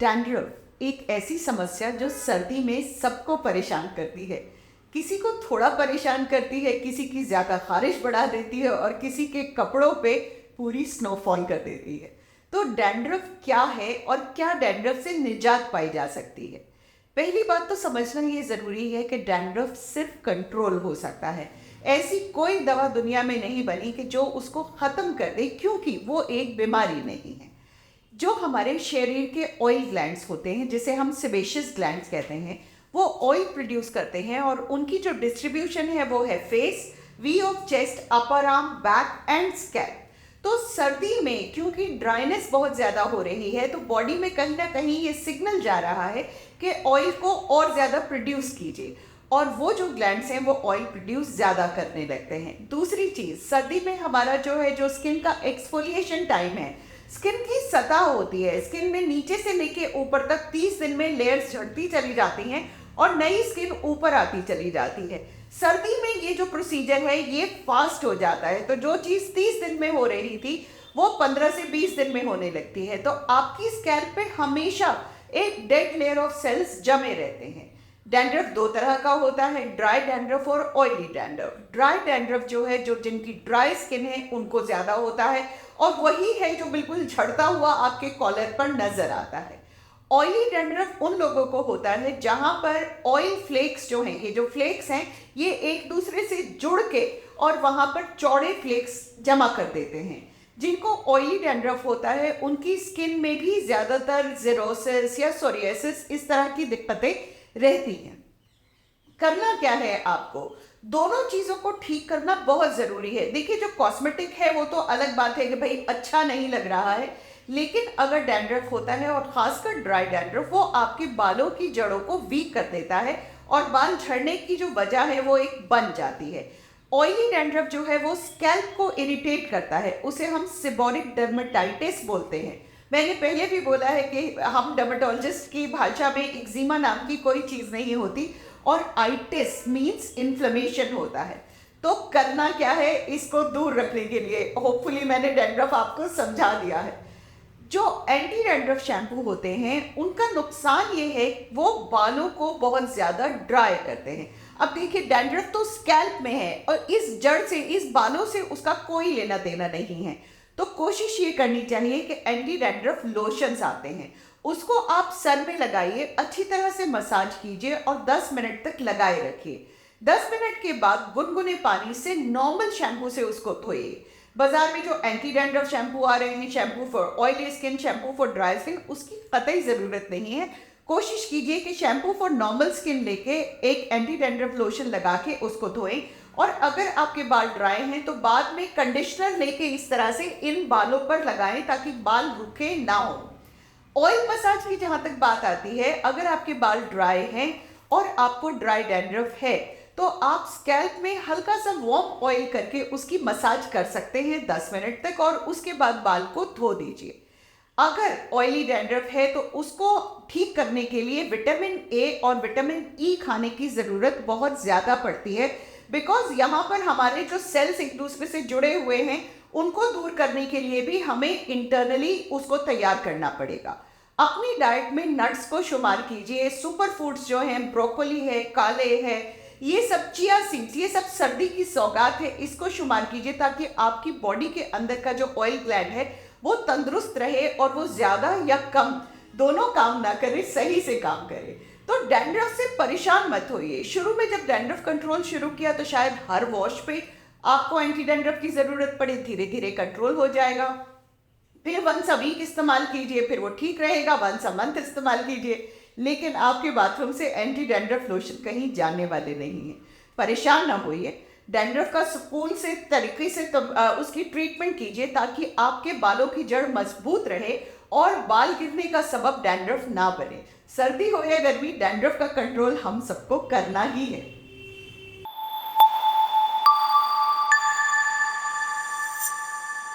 Dandruff एक ऐसी समस्या जो सर्दी में सबको परेशान करती है। किसी को थोड़ा परेशान करती है, किसी की ज़्यादा ख़ारिश बढ़ा देती है और किसी के कपड़ों पे पूरी स्नोफॉल कर देती है। तो डैंड्रफ क्या है और क्या डैंड्रफ से निजात पाई जा सकती है? पहली बात तो समझना ये ज़रूरी है कि डैंड्रफ सिर्फ कंट्रोल हो सकता है। ऐसी कोई दवा दुनिया में नहीं बनी कि जो उसको ख़त्म कर दे, क्योंकि वो एक बीमारी नहीं है। जो हमारे शरीर के ऑयल ग्लैंड्स होते हैं, जिसे हम सेबेशियस ग्लैंड्स कहते हैं, वो ऑयल प्रोड्यूस करते हैं और उनकी जो डिस्ट्रीब्यूशन है वो है face, V of chest, upper arm, back and scalp. तो सर्दी में क्योंकि ड्राइनेस बहुत ज़्यादा हो रही है, तो बॉडी में कहीं ना कहीं ये सिग्नल जा रहा है कि ऑयल को और ज़्यादा प्रोड्यूस कीजिए, और वो जो ग्लैंड्स हैं वो ऑयल प्रोड्यूस ज़्यादा करने लगते हैं। दूसरी चीज़, सर्दी में हमारा जो है जो स्किन का एक्सफोलिएशन टाइम है, स्किन की सतह होती है, स्किन में नीचे से लेके ऊपर तक 30 दिन में लेयर्स झड़ती चली जाती हैं और नई स्किन ऊपर आती चली जाती है। सर्दी में ये जो प्रोसीजर है ये फास्ट हो जाता है, तो जो चीज़ 30 दिन में हो रही थी वो 15 से 20 दिन में होने लगती है। तो आपकी स्कैल्प पे हमेशा एक डेड लेयर ऑफ सेल्स जमे रहते हैं। डैंड्रफ दो तरह का होता है, ड्राई डैंड्रफ और ऑयली डैंड्रफ। ड्राई डैंड्रफ जो है, जो जिनकी ड्राई स्किन है उनको ज़्यादा होता है, और वही है जो बिल्कुल झड़ता हुआ आपके कॉलर पर नजर आता है। ऑयली डैंड्रफ उन लोगों को होता है जहां पर ऑयल फ्लेक्स जो हैं, ये जो फ्लेक्स हैं ये एक दूसरे से जुड़ के और वहां पर चौड़े फ्लेक्स जमा कर देते हैं। जिनको ऑयली डैंड्रफ होता है उनकी स्किन में भी ज़्यादातर ज़ेरोसिस या सोरियासिस इस तरह की दिक्कतें रहती हैं। करना क्या है आपको? दोनों चीज़ों को ठीक करना बहुत ज़रूरी है। देखिए, जो कॉस्मेटिक है वो तो अलग बात है कि भाई अच्छा नहीं लग रहा है, लेकिन अगर डैंड्रफ होता है और ख़ासकर ड्राई डैंड्रफ, वो आपके बालों की जड़ों को वीक कर देता है और बाल झड़ने की जो वजह है वो एक बन जाती है। ऑयली डैंड्रफ जो है वो स्कैल्प को इरिटेट करता है, उसे हम सेबोरिक डर्मेटाइटिस बोलते हैं। मैंने पहले भी बोला है कि हम डर्मेटोलॉजिस्ट की भाषा में एक्जिमा नाम की कोई चीज़ नहीं होती, और आइटिस मीन्स इन्फ्लेमेशन होता है। तो करना क्या है इसको दूर रखने के लिए? होपफुली मैंने डैंड्रफ आपको समझा दिया है। जो एंटी डैंड्रफ शैम्पू होते हैं उनका नुकसान ये है वो बालों को बहुत ज़्यादा ड्राई करते हैं। अब देखिए, डैंड्रफ तो स्कैल्प में है और इस जड़ से, इस बालों से उसका कोई लेना देना नहीं है। तो कोशिश ये करनी चाहिए कि एंटी डैंड्रफ लोशंस आते हैं, उसको आप सर में लगाइए, अच्छी तरह से मसाज कीजिए और 10 मिनट तक लगाए रखिए। 10 मिनट के बाद गुनगुने पानी से नॉर्मल शैम्पू से उसको धोइए। बाजार में जो एंटी डैंड्रफ शैम्पू आ रहे हैं, shampoo for oily skin, shampoo for dry skin, उसकी कतई ज़रूरत नहीं है। कोशिश कीजिए कि शैम्पू फॉर नॉर्मल स्किन लेके एक एंटी डैंड्रफ लोशन लगा के उसको धोएं, और अगर आपके बाल ड्राई हैं तो बाद में कंडीशनर लेके इस तरह से इन बालों पर लगाएं ताकि बाल रूखे ना हो। ऑयल मसाज की जहाँ तक बात आती है, अगर आपके बाल ड्राई हैं और आपको ड्राई डैंड्रफ है तो आप स्कैल्प में हल्का सा वार्म ऑयल करके उसकी मसाज कर सकते हैं 10 मिनट तक, और उसके बाद बाल को धो दीजिए। अगर ऑयली डैंड्रफ है तो उसको ठीक करने के लिए विटामिन ए और विटामिन ई खाने की ज़रूरत बहुत ज़्यादा पड़ती है, बिकॉज यहाँ पर हमारे जो सेल्स एक दूसरे से जुड़े हुए हैं उनको दूर करने के लिए भी हमें इंटरनली उसको तैयार करना पड़ेगा। अपनी डाइट में नट्स को शुमार कीजिए, सुपर फूड्स जो हैं, ब्रोकोली है, काले है, ये सब, चिया सीड्स, ये सब सर्दी की सौगात है, इसको शुमार कीजिए ताकि आपकी बॉडी के अंदर का जो ऑयल ग्लैंड है वो तंदुरुस्त रहे और वो ज़्यादा या कम दोनों काम ना करे, सही से काम करे। तो डैंड्रफ से परेशान मत होइए। शुरू में जब डैंड्रफ कंट्रोल शुरू किया तो शायद हर वॉश पे आपको एंटी डैंड्रफ की ज़रूरत पड़े, धीरे धीरे कंट्रोल हो जाएगा। फिर वंस अ वीक इस्तेमाल कीजिए, फिर वो ठीक रहेगा। वंस अ मंथ इस्तेमाल कीजिए, लेकिन आपके बाथरूम से एंटी डैंड्रफ लोशन कहीं जाने वाले नहीं हैं। परेशान ना होइए, डैंड्रफ का सुकून से तरीके से उसकी ट्रीटमेंट कीजिए ताकि आपके बालों की जड़ मजबूत रहे और बाल गिरने का सबब डैंड्रफ ना बने। सर्दी हो या गर्मी, डैंड्रफ का कंट्रोल हम सबको करना ही है।